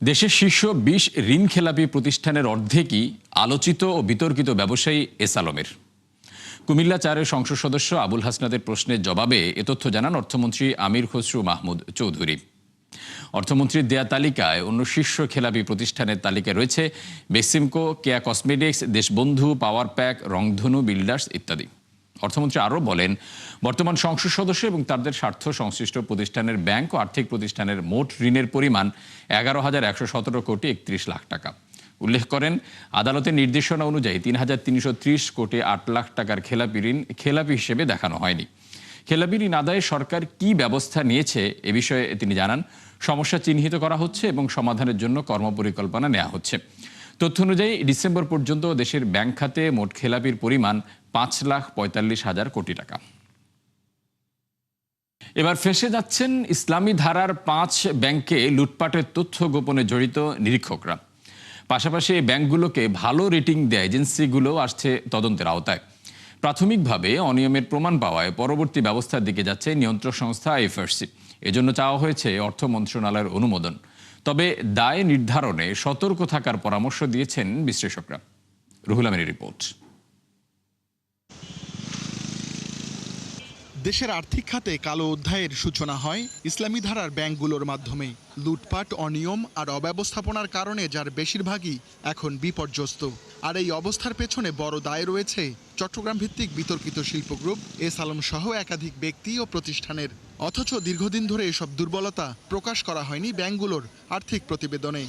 দেশের শীর্ষ ২০ ঋণখেলাপি প্রতিষ্ঠানের অর্ধেকই আলোচিত ও বিতর্কিত ব্যবসায়ী এস আলমের। কুমিল্লা ৪-এর সংসদ সদস্য আবুল হাসনাতের প্রশ্নের জবাবে এ তথ্য জানান অর্থমন্ত্রী আমির খসরু মাহমুদ চৌধুরী। অর্থমন্ত্রীর দেয়া তালিকায় অন্য শীর্ষ খেলাপি প্রতিষ্ঠানের তালিকায় রয়েছে বেক্সিমকো, কেয়া কসমেটিক্স, দেশবন্ধু, পাওয়ার প্যাক, রংধনু বিল্ডার্স ইত্যাদি। অর্থমন্ত্রী আরও বলেন, বর্তমান সংসদ সদস্য এবং তাদের স্বার্থ সংশ্লিষ্ট প্রতিষ্ঠানের ব্যাংক ও আর্থিক প্রতিষ্ঠানের মোট ঋণের পরিমাণ ১১,১১৭ কোটি ৩১ লাখ টাকা। উল্লেখ করেন, আদালতের নির্দেশনা অনুযায়ী ৩,৩৩০ কোটি ৮ লাখ টাকার খেলাপি ঋণ খেলাপি হিসেবে দেখানো হয়নি। খেলাপি ঋণ আদায়ে সরকার কি ব্যবস্থা নিয়েছে এ বিষয়ে তিনি জানান, সমস্যা চিহ্নিত করা হচ্ছে এবং সমাধানের জন্য কর্মপরিকল্পনা নেওয়া হচ্ছে। তথ্য অনুযায়ী ডিসেম্বর পর্যন্ত দেশের ব্যাংক খাতে মোট খেলাপির পরিমাণ ৫,৪৫,০০০ কোটি টাকা। এবার ফেঁসে যাচ্ছেন ইসলামী ধারার ৫ ব্যাংকে লুটপাটের তথ্য গোপনে জড়িত নিরীক্ষকরা। পাশাপাশি এই ব্যাংকগুলোকে ভালো রেটিং দেয় এজেন্সিগুলো আসছে তদন্তের আওতায়। প্রাথমিকভাবে অনিয়মের প্রমাণ পাওয়ায় পরবর্তী ব্যবস্থার দিকে যাচ্ছে নিয়ন্ত্রক সংস্থা এফআরসি। এজন্য চাওয়া হয়েছে অর্থ মন্ত্রণালয়ের অনুমোদন। তবে দায় নির্ধারণে সতর্ক থাকার পরামর্শ দিয়েছেন বিশ্লেষকরা। রুহুল আমিনের রিপোর্ট। দেশের আর্থিক খাতে কালো অধ্যায়ের সূচনা হয় ইসলামী ধারার ব্যাংকগুলোর মাধ্যমে। লুটপাট, অনিয়ম আর অব্যবস্থাপনার কারণে যার বেশিরভাগই এখন বিপর্যস্ত। আর এই অবস্থার পেছনে বড় দায় রয়েছে চট্টগ্রাম ভিত্তিক বিতর্কিত শিল্প গ্রুপ এস আলম সহ একাধিক ব্যক্তি ও প্রতিষ্ঠানের। অথচ দীর্ঘদিন ধরে এসব দুর্বলতা প্রকাশ করা হয়নি ব্যাংকগুলোর আর্থিক প্রতিবেদনে।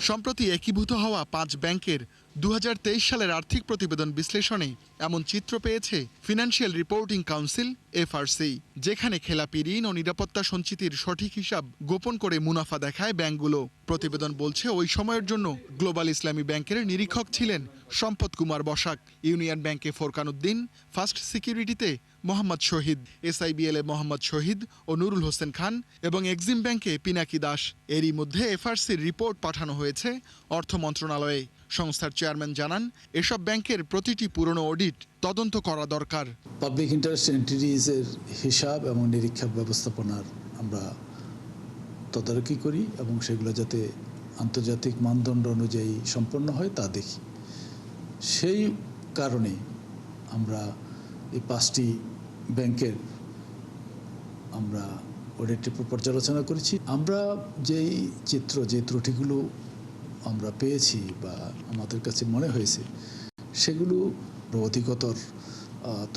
সম্প্রতি একীভূত হওয়া ৫ ব্যাংকের ২০২৩ সালের আর্থিক প্রতিবেদন বিশ্লেষণে এমন চিত্র পেয়েছে ফিনান্সিয়াল রিপোর্টিং কাউন্সিল এফআরসি, যেখানে খেলাপি ঋণ ও নিরাপত্তা সঞ্চিতির সঠিক হিসাব গোপন করে মুনাফা দেখায় ব্যাংকগুলো। প্রতিবেদন বলছে, ওই সময়ের জন্য গ্লোবাল ইসলামী ব্যাংকের নিরীক্ষক ছিলেন সম্পদ কুমার বসাক, ইউনিয়ন ব্যাংকে ফোরকান উদ্দিন, ফার্স্ট সিকিউরিটিতে মোহাম্মদ শহীদ, এসআইবিএলে মোহাম্মদ শহীদ ও নুরুল হোসেন খান এবং এক্সিম ব্যাংকে পিনাকি দাস। এরই মধ্যে এফআরসির রিপোর্ট পাঠানো হয়েছে অর্থ মন্ত্রণালয়ে। সংস্থার চেয়ারম্যান জানান, এসব ব্যাংকের প্রতিটি পুরনো অডিট তদন্ত করা দরকার। পাবলিক ইন্টারেস্ট এন্টিটিজের হিসাব এবং নিরীক্ষা ব্যবস্থাপনার আমরা তদারকি করি এবং সেগুলো যাতে আন্তর্জাতিক মানদণ্ড অনুযায়ী সম্পন্ন হয় তা দেখি। সেই কারণে আমরা এই ৫টি ব্যাংকের আমরা অডিট রিপোর্ট পর্যালোচনা করেছি। আমরা যেই চিত্র, যে ত্রুটিগুলো আমরা পেয়েছি বা আমাদের কাছে মনে হয়েছে, সেগুলো অধিকতর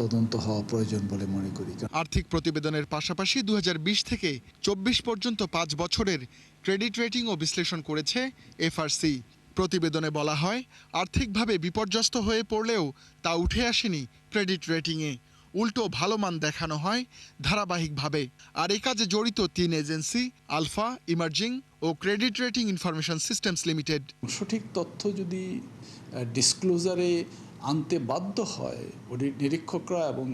তদন্ত হওয়া প্রয়োজন বলে মনে করি। আর্থিক প্রতিবেদনের পাশাপাশি ২০২০ থেকে ২৪ পর্যন্ত ৫ বছরের ক্রেডিট রেটিং ও বিশ্লেষণ করেছে এফআরসি। প্রতিবেদনে বলা হয়, আর্থিকভাবে বিপর্যস্ত হয়ে পড়লেও তা উঠে আসেনি ক্রেডিট রেটিংয়ে। উল্টো ভালো মান দেখানো হয় ধারাবাহিকভাবে। আর এই কাজে জড়িত ৩ এজেন্সি, আলফা, ইমার্জিং ও credit rating information systems limited. সঠিক তথ্য যদি ডিসক্লোজারে আনতে বাধ্য হয় নিরীক্ষকরা এবং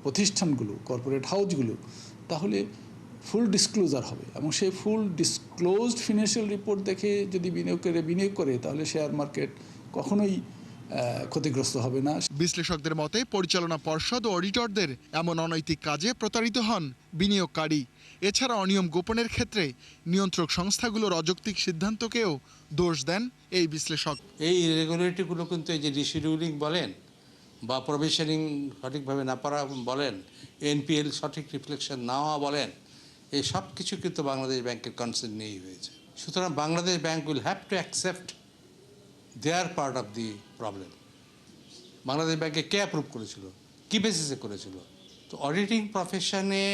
প্রতিষ্ঠানগুলো, কর্পোরেট হাউসগুলো, তাহলে ফুল ডিসক্লোজার হবে এবং সেই ফুল ডিসক্লোজড ফিনান্সিয়াল রিপোর্ট দেখে যদি বিনিয়োগ করে তাহলে শেয়ার মার্কেট কখনোই ক্ষতিগ্রস্ত হবে না। বিশ্লেষকদের মতে, পরিচালনা পর্ষদ ও অডিটরদের এমন অনৈতিক কাজে প্রতারিত হন বিনিয়োগকারী। এছাড়া অনিয়ম গোপনের ক্ষেত্রে নিয়ন্ত্রক সংস্থাগুলোর অযৌক্তিক সিদ্ধান্তকেও দোষ দেন এই বিশ্লেষক। এই রেগুলেটরিগুলো কিন্তু এই যে রিশিডিউলিং বলেন বা প্রভিশনিং সঠিকভাবে না পারা বলেন, এনপিএল সঠিক রিফ্লেকশন নেওয়া বলেন, এই সব কিছু কিন্তু বাংলাদেশ ব্যাংকের কনসার্ন নিয়েই হয়েছে। সুতরাং Bangladesh bank will have to accept there part of the problem. Bangladesh ব্যাংকে কে অ্যাপ্রুভ করেছিল, কী বেসিসে করেছিল? তো অডিটিং প্রফেশনে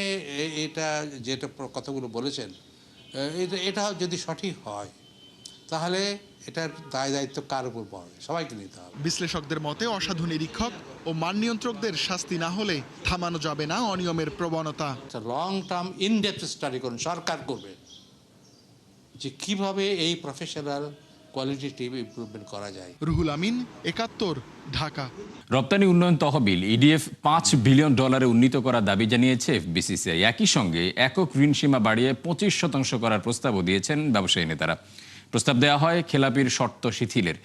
এটা যেটা কথাগুলো বলেছেন, এটা যদি সঠিক হয় তাহলে এটার দায় দায়িত্ব কার উপর পড়বে? সবাইকে নিতে হবে। বিশ্লেষকদের মতে, অসাধু নিরীক্ষক ও মান নিয়ন্ত্রকদের শাস্তি না হলে থামানো যাবে না অনিয়মের প্রবণতা। লং টার্ম ইনডেপথ স্টাডি করুন, সরকার করবে যে কিভাবে এই প্রফেশনাল কোয়ালিটেটিভ ইমপ্রুভমেন্ট করা যায়। রুহুল আমিন, ৭১, ঢাকা। রপ্তানি উন্নয়ন তহবিল ইডিএফ $৫ বিলিয়ন উন্নীত করার দাবি জানিয়েছে এফবিসিসিআই। একই সঙ্গে একক ঋণ সীমা বাড়িয়ে ২৫% করার প্রস্তাবও দিয়েছেন ব্যবসায়ী নেতারা। প্রস্তাব দেওয়া হয় খেলাপির শর্ত শিথিলের।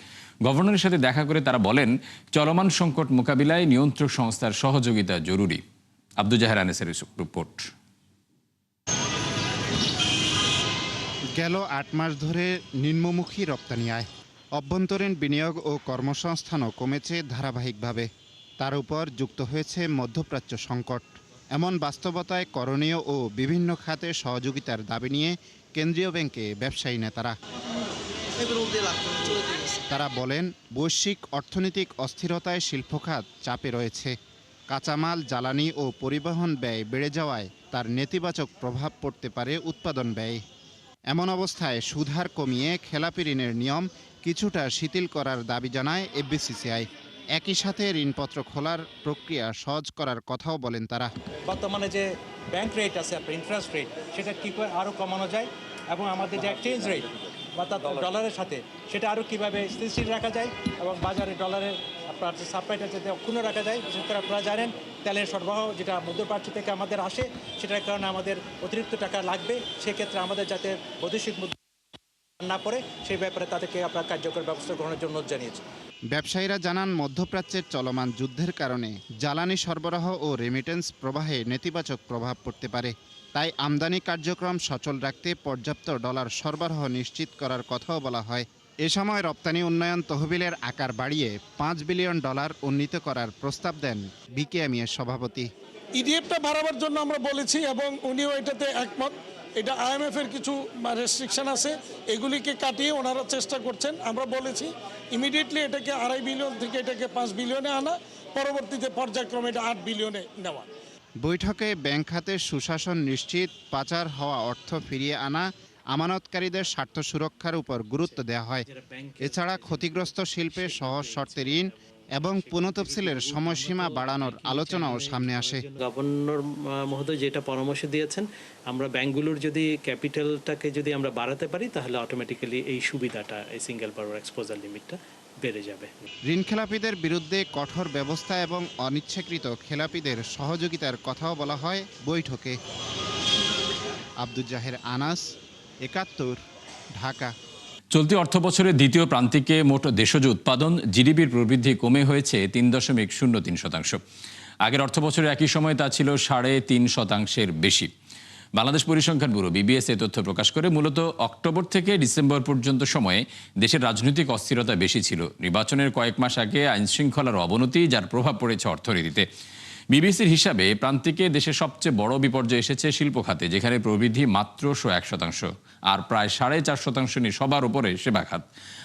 গভর্নরের সাথে দেখা করে তারা বলেন, চলমান সংকট মোকাবিলায় নিয়ন্ত্রক সংস্থার সহযোগিতা জরুরি। আব্দুল জাহের আনেসের রিপোর্ট। গেল ৮ মাস ধরে নিম্নমুখী রপ্তানি আয়, অভ্যন্তরীণ বিনিয়োগ ও কর্মসংস্থানও কমেছে ধারাবাহিকভাবে। তার উপর যুক্ত হয়েছে মধ্যপ্রাচ্য সংকট। এমন বাস্তবতায় করণীয় ও বিভিন্ন খাতে সহযোগিতার দাবি নিয়ে কেন্দ্রীয় ব্যাংকে ব্যবসায়ী নেতারা। তারা বলেন, বৈশ্বিক অর্থনৈতিক অস্থিরতায় শিল্পখাত চাপে রয়েছে। কাঁচামাল, জ্বালানি ও পরিবহন ব্যয় বেড়ে যাওয়ায় তার নেতিবাচক প্রভাব পড়তে পারে উৎপাদন ব্যয়ে। এমন অবস্থায় সুদহার কমিয়ে খেলাপি ঋণের নিয়ম কিছুটা শিথিল করার দাবি জানায় এফবিসিসিআই। একই সাথে ঋণপত্র খোলার প্রক্রিয়া সহজ করার কথাও বলেন তারা। বর্তমানে যে ব্যাংক রেট আছে, আপনার ইন্টারেস্ট রেট, সেটা কী করে আরও কমানো যায় এবং আমাদের যে এক্সচেঞ্জ রেট বা ডলারের সাথে সেটা আরও কীভাবে স্থিতিশীল রাখা যায় এবং বাজারে ডলারের আপনার যে সাপ্লাইটা যাতে অক্ষুণ্ণ রাখা যায়। বিশেষ করে আপনারা জানেন তেলের সরবরাহ যেটা মধ্যপ্রাচ্য থেকে আমাদের আসে, সেটার কারণে আমাদের অতিরিক্ত টাকা লাগবে। সেক্ষেত্রে আমাদের যাতে বৈদেশিক মুদ্রা না পড়ে সেই ব্যাপারে তাদেরকে আপনার কার্যকর ব্যবস্থা গ্রহণের জন্য জানিয়েছে। ব্যবসায়ীরা জানান, মধ্যপ্রাচ্যের চলমান যুদ্ধের কারণে জ্বালানি সরবরাহ ও রেমিটেন্স প্রবাহে নেতিবাচক প্রভাব পড়তে পারে। তাই আমদানি কার্যক্রম সচল রাখতে পর্যাপ্ত ডলার সরবরাহ নিশ্চিত করার কথাও বলা হয়। এ সময় রপ্তানি উন্নয়ন তহবিলের আকার বাড়িয়ে $5 বিলিয়ন উন্নীত করার প্রস্তাব দেন বিকেএমইএর সভাপতি। ইডিএফটা বাড়াবার জন্য আমরা বলেছি এবং উনিও এটাতে একমত। এটা IMF এর কিছু রেস্ট্রিকশন আছে, এগুলিকে কাটিয়ে ওনারা চেষ্টা করছেন। আমরা বলেছি ইমিডিয়েটলি এটাকে 2.5 বিলিয়ন থেকে এটাকে 5 বিলিয়নে আনা, পরবর্তীতে পর্যায়ক্রমে এটা 8 বিলিয়নে নেওয়া। বৈঠকে ব্যাংক খাতের সুশাসন নিশ্চিত, পাচার হওয়া অর্থ ফিরিয়ে আনা, আমানতকারীদের স্বার্থ সুরক্ষার উপর গুরুত্ব দেওয়া হয়। এছাড়া ক্ষতিগ্রস্ত শিল্পে সহজ শর্তে ঋণ এবং পুনঃতফসিলের সময়সীমা বাড়ানোর আলোচনাও সামনে আসে। গভর্নর মহোদয় যেটা পরামর্শ দিয়েছেন, আমরা ব্যাংকগুলোর যদি ক্যাপিটালটাকে যদি আমরা বাড়াতে পারি তাহলে অটোমেটিক্যালি এই সুবিধাটা, এই সিঙ্গেল পাওয়ার এক্সপোজার লিমিটটা বেড়ে যাবে। ঋণ খেলাপিদের বিরুদ্ধে কঠোর ব্যবস্থা এবং অনিচ্ছাকৃত খেলাপিদের সহযোগিতার কথাও বলা হয় বৈঠকে। আব্দুল জাহের আনাস, ৭১, ঢাকা। চলতি অর্থবছরের দ্বিতীয় প্রান্তিকে মোট দেশজ উৎপাদন জিডিপির প্রবৃদ্ধি কমে হয়েছে ৩.০৩%। আগের অর্থবছরে একই সময় তা ছিল ৩.৫% বেশি। বাংলাদেশ পরিসংখ্যান ব্যুরো BBS এ তথ্য প্রকাশ করে। মূলত অক্টোবর থেকে ডিসেম্বর পর্যন্ত সময়ে দেশের রাজনৈতিক অস্থিরতা বেশি ছিল। নির্বাচনের কয়েক মাস আগে আইনশৃঙ্খলার অবনতি, যার প্রভাব পড়েছে অর্থনীতিতে। বিবিসির হিসাবে প্রান্তিকে দেশের সবচেয়ে বড় বিপর্যয় এসেছে শিল্প খাতে, যেখানে প্রবৃদ্ধি মাত্র 1% আর প্রায় 4.5% নিয়ে সবার উপরে সেবা খাত।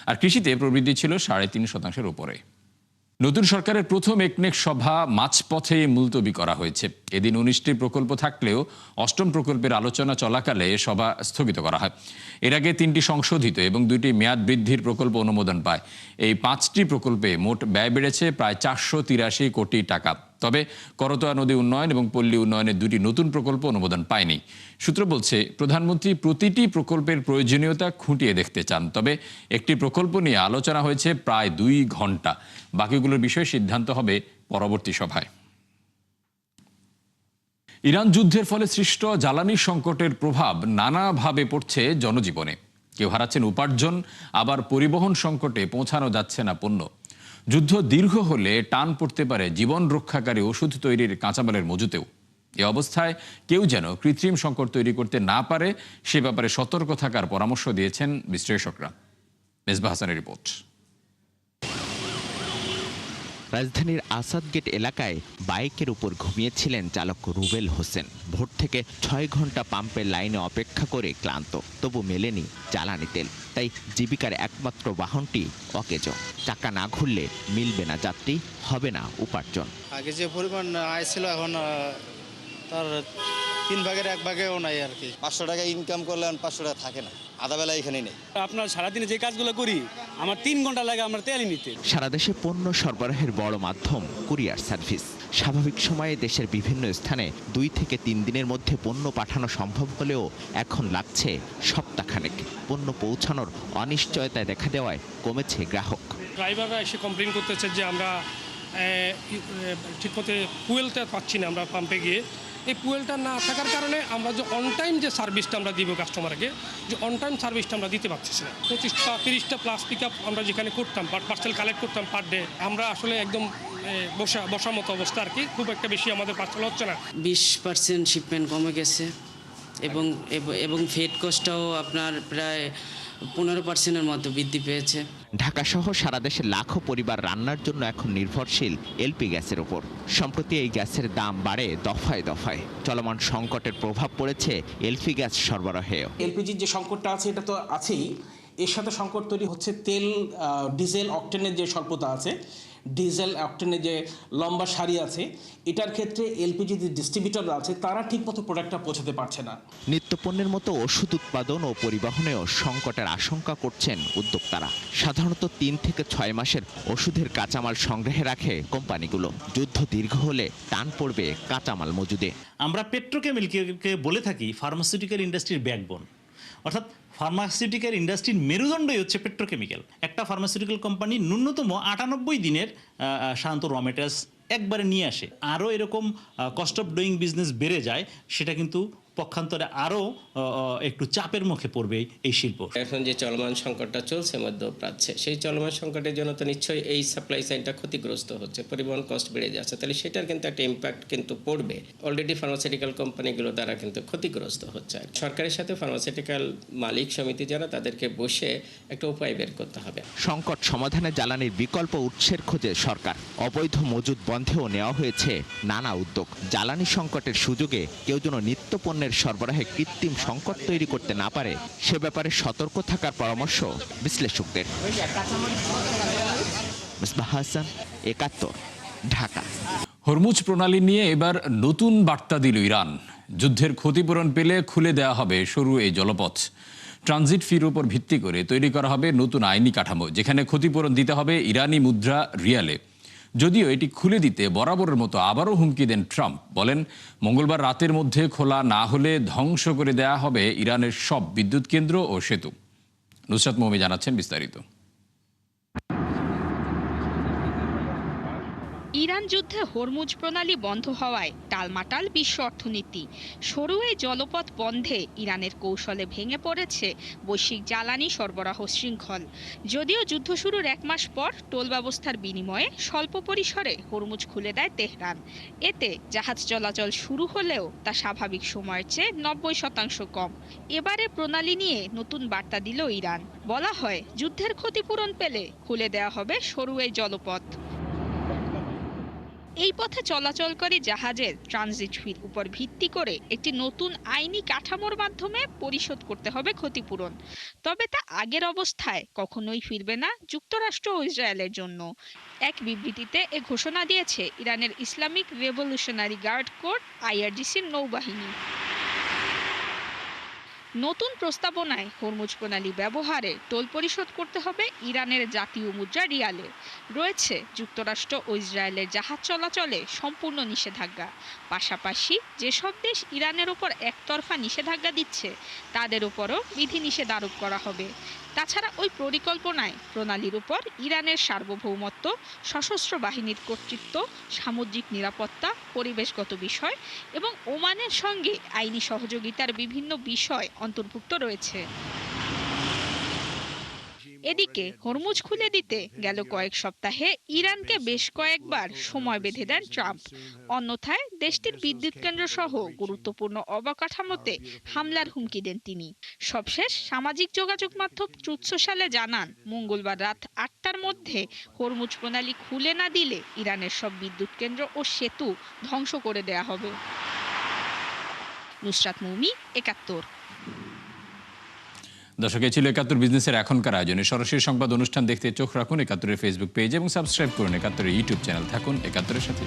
আর কৃষিতে প্রবৃদ্ধি ছিল 3.5%-এর উপরে। নতুন সরকারের প্রথম একনেক সভা মাঝপথে মুলতবি করা হয়েছে। এদিন 19টি প্রকল্প থাকলেও 8ম প্রকল্পের আলোচনা চলাকালে সভা স্থগিত করা হয়। এর আগে 3টি সংশোধিত এবং 2টি মেয়াদ বৃদ্ধির প্রকল্প অনুমোদন পায়। এই 5টি প্রকল্পে মোট ব্যয় বেড়েছে প্রায় 483 কোটি টাকা। তবে করতোয়া নদী উন্নয়ন এবং পল্লী উন্নয়নের 2টি নতুন প্রকল্প অনুমোদন পায়নি। সূত্র বলছে, প্রধানমন্ত্রী প্রতিটি প্রকল্পের প্রয়োজনীয়তা খুঁটিয়ে দেখতে চান। তবে একটি প্রকল্প নিয়ে আলোচনা হয়েছে প্রায় 2 ঘন্টা। বাকিগুলোর বিষয়ে সিদ্ধান্ত হবে পরবর্তী সভায়। ইরান যুদ্ধের ফলে সৃষ্ট জ্বালানি সংকটের প্রভাব নানাভাবে পড়ছে জনজীবনে। কেউ হারাচ্ছেন উপার্জন, আবার পরিবহন সংকটে পৌঁছানো যাচ্ছে না পণ্য। যুদ্ধ দীর্ঘ হলে টান পড়তে পারে জীবন রক্ষাকারী ওষুধ তৈরির কাঁচামালের মজুতেও। এ অবস্থায় কেউ যেন কৃত্রিম সংকট তৈরি করতে না পারে, সে ব্যাপারে সতর্ক থাকার পরামর্শ দিয়েছেন বিশ্লেষকরা। মেজবা হাসানের রিপোর্ট। রাজধানীর আসাদ গেট এলাকায় বাইকের উপর ঘুমিয়েছিলেন চালক রুবেল হোসেন। ভোর থেকে 6 ঘন্টা পাম্পের লাইনে অপেক্ষা করে ক্লান্ত, তবু মেলেনি জ্বালানি তেল। তাই জীবিকার একমাত্র বাহনটি অকেজো। চাকা না ঘুরলে মিলবে না যাত্রী, হবে না উপার্জন। আগে যে পরিমাণ আয় ছিল এখন তার 3 ভাগের 1 ভাগেও নাই আর কি। 500 টাকা ইনকাম করলে 500 টাকা থাকে না, আধা বেলা এখানেই নেই। আপনার সারাদিনে যে কাজগুলো করি আমার 3 ঘন্টা লাগে আমার তেল নিতে। সারা দেশে পণ্য সরবরাহের বড় মাধ্যম কুরিয়ার সার্ভিস। স্বাভাবিক সময়ে দেশের বিভিন্ন স্থানে 2 থেকে 3 দিনের মধ্যে পণ্য পাঠানো সম্ভব হলেও এখন লাগছে সপ্তাহখানেক। পণ্য পৌঁছানোর অনিশ্চয়তায় দেখা দেওয়ায় কমেছে গ্রাহক। ড্রাইভাররা এসে কমপ্লেন করতেছে যে আমরা ঠিকমতো ফুয়েলটা পাচ্ছি না। আমরা পাম্পে গিয়ে এই ফুয়েলটা না থাকার কারণে আমরা যে অন টাইম যে সার্ভিসটা আমরা দিব কাস্টমারকে, যে অন টাইম সার্ভিসটা আমরা দিতে পারতেছি না। 25টা 30টা প্লাস পিক আপ আমরা যেখানে করতাম, পার্সেল কালেক্ট করতাম পার ডে, আমরা আসলে একদম বসার মতো অবস্থা আর কি। খুব একটা বেশি আমাদের পার্সেল হচ্ছে না। 20% শিপমেন্ট কমে গেছে, এবং এবং ফেড কস্টটাও আপনার প্রায় 15%-এর মতো বৃদ্ধি পেয়েছে। ঢাকাসহ সারা দেশের লাখো পরিবার রান্নার জন্য এখন নির্ভরশীল এলপি গ্যাসের ওপর। সম্প্রতি এই গ্যাসের দাম বাড়ে দফায় দফায়। চলমান সংকটের প্রভাব পড়েছে এলপি গ্যাস সরবরাহেও। এলপিজির যে সংকটটা আছে এটা তো আছেই, এর সাথে সংকট তৈরি হচ্ছে তেল, ডিজেল, অকটেনের যে স্বল্পতা আছে, ডিজেল অকটেনের যে লম্বা সারি আছে, এটার ক্ষেত্রে এলপিজি যে ডিস্ট্রিবিউটররা আছে তারা ঠিকমতো প্রোডাক্টটা পৌঁছাতে পারছে না। নিত্যপণ্যের মতো ওষুধ উৎপাদন ও পরিবহনেও সংকটের আশঙ্কা করছেন উদ্যোক্তারা। সাধারণত 3 থেকে 6 মাসের ওষুধের কাঁচামাল সংগ্রহে রাখে কোম্পানিগুলো। যুদ্ধ দীর্ঘ হলে টান পড়বে কাঁচামাল মজুদে। আমরা পেট্রোকেমিক্যালকে বলে থাকি ফার্মাসিউটিক্যাল ইন্ডাস্ট্রির ব্যাকবোন, অর্থাৎ ফার্মাসিউটিক্যাল ইন্ডাস্ট্রির মেরুদণ্ডই হচ্ছে পেট্রোকেমিক্যাল। একটা ফার্মাসিউটিক্যাল কোম্পানি ন্যূনতম 98 দিনের সাধারণত র মেটেরিয়ালস একবারে নিয়ে আসে। আরও এরকম কস্ট অফ ডুইং বিজনেস বেড়ে যায়, সেটা কিন্তু পক্ষান্তরে আরও একটু চাপের মুখে পড়বে এই শিল্প। এখন যে চলমান সংকটটা চলছে মধ্যপ্রাচ্যে, সেই চলমান সংকটের জন্য তো নিশ্চয়ই এই সাপ্লাই সাইডটা ক্ষতিগ্রস্ত হচ্ছে, পরিবহন কস্ট বেড়ে যাচ্ছে, তাহলে সেটার কিন্তু একটা ইম্প্যাক্ট কিন্তু পড়বে। অলরেডি ফার্মাসিউটিক্যাল কোম্পানিগুলো দ্বারা কিন্তু ক্ষতিগ্রস্ত হচ্ছে। সরকারের সাথে ফার্মাসিউটিক্যাল মালিক সমিতি যারা, তাদেরকে বসে একটা উপায় বের করতে হবে। সংকট সমাধানে জ্বালানির বিকল্প উৎসের খোঁজে সরকার। অবৈধ মজুদ বন্ধেও নেওয়া হয়েছে নানা উদ্যোগ। জ্বালানি সংকটের সুযোগে কেউ যেন নিত্যপণ্যের সরবরাহে কৃত্রিম সংকট তৈরি করতে না পারে, সে ব্যাপারে সতর্ক থাকার পরামর্শ বিশ্লেষকদের। মিসবাহ হাসান, ৭১, ঢাকা। হরমুজ প্রণালী নিয়ে এবার নতুন বার্তা দিল ইরান। যুদ্ধের ক্ষতিপূরণ পেলে খুলে দেওয়া হবে সরু এই জলপথ। ট্রানজিট ফির উপর ভিত্তি করে তৈরি করা হবে নতুন আইনি কাঠামো, যেখানে ক্ষতিপূরণ দিতে হবে ইরানি মুদ্রা রিয়ালে। যদিও এটি খুলে দিতে বরাবরের মতো আবারও হুমকি দেন ট্রাম্প। বলেন, মঙ্গলবার রাতের মধ্যে খোলা না হলে ধ্বংস করে দেয়া হবে ইরানের সব বিদ্যুৎ কেন্দ্র ও সেতু। নুসরাত মৌমি জানাচ্ছেন বিস্তারিত। ইরান যুদ্ধে হরমুজ প্রণালী বন্ধ হওয়ায় টালমাটাল বিশ্ব অর্থনীতি। সরু এই জলপথ বন্ধে ইরানের কৌশলে ভেঙে পড়েছে বৈশ্বিক জ্বালানি সরবরাহ শৃঙ্খল। যদিও যুদ্ধ শুরুর 1 মাস পর টোল ব্যবস্থার বিনিময়ে স্বল্প পরিসরে হরমুজ খুলে দেয় তেহরান। এতে জাহাজ চলাচল শুরু হলেও তা স্বাভাবিক সময়ের চেয়ে 90% কম। এবারে প্রণালী নিয়ে নতুন বার্তা দিল ইরান। বলা হয়, যুদ্ধের ক্ষতিপূরণ পেলে খুলে দেওয়া হবে সরু এই জলপথ। এই পথে চলাচলকারী জাহাজের ট্রানজিট ফির উপর ভিত্তি করে একটি নতুন আইনি কাঠামোর মাধ্যমে পরিশোধ করতে হবে ক্ষতিপূরণ। তবে তা আগের অবস্থায় কখনোই ফিরবে না যুক্তরাষ্ট্র ও ইসরায়েলের জন্য। এক বিবৃতিতে এ ঘোষণা দিয়েছে ইরানের ইসলামিক রেভলিউশনারি গার্ড কোর IRGCর নৌবাহিনী। নতুন প্রস্তাবনায় হরমুজ প্রণালী ব্যবহারে টোল পরিশোধ করতে হবে ইরানের জাতীয় মুদ্রা রিয়ালে। রয়েছে যুক্তরাষ্ট্র ও ইসরায়েলের জাহাজ চলাচলে সম্পূর্ণ নিষেধাজ্ঞা। পাশাপাশি যেসব দেশ ইরানের উপর একতরফা নিষেধাজ্ঞা দিচ্ছে, তাদের উপরও বিধিনিষেধ আরোপ করা হবে। তাছাড়া ওই পরিকল্পনায় প্রণালীর উপর ইরানের সার্বভৌমত্ব, সশস্ত্র বাহিনীর কর্তৃত্ব, সামুদ্রিক নিরাপত্তা, পরিবেশগত বিষয় এবং ওমানের সঙ্গে আইনি সহযোগিতার বিভিন্ন বিষয় অন্তর্ভুক্ত রয়েছে। এদিকে হরমুজ খুলে দিতে গেল কয়েক সপ্তাহে ইরানকে বেশ কয়েকবার সময় বেঁধে দেন ট্রাম্প। অন্যথায় দেশটির বিদ্যুৎ কেন্দ্র সহ গুরুত্বপূর্ণ অবকাঠামোতে হামলার হুমকি দেন তিনি। সবশেষ সামাজিক যোগাযোগ মাধ্যম ট্রুথ সোশ্যালে জানান, মঙ্গলবার রাত 8টার মধ্যে হরমুজ প্রণালী খুলে না দিলে ইরানের সব বিদ্যুৎ কেন্দ্র ও সেতু ধ্বংস করে দেয়া হবে। নুসরাত মৌমি, ৭১। দর্শক, ছিল ৭১ বিজনেসের এখনকার আয়োজনে। সরাসরি সংবাদ অনুষ্ঠান দেখতে চোখ রাখুন ৭১-এর ফেসবুক পেজ এবং সাবস্ক্রাইব করুন ৭১-এর ইউটিউব চ্যানেল। থাকুন ৭১-এর সাথে।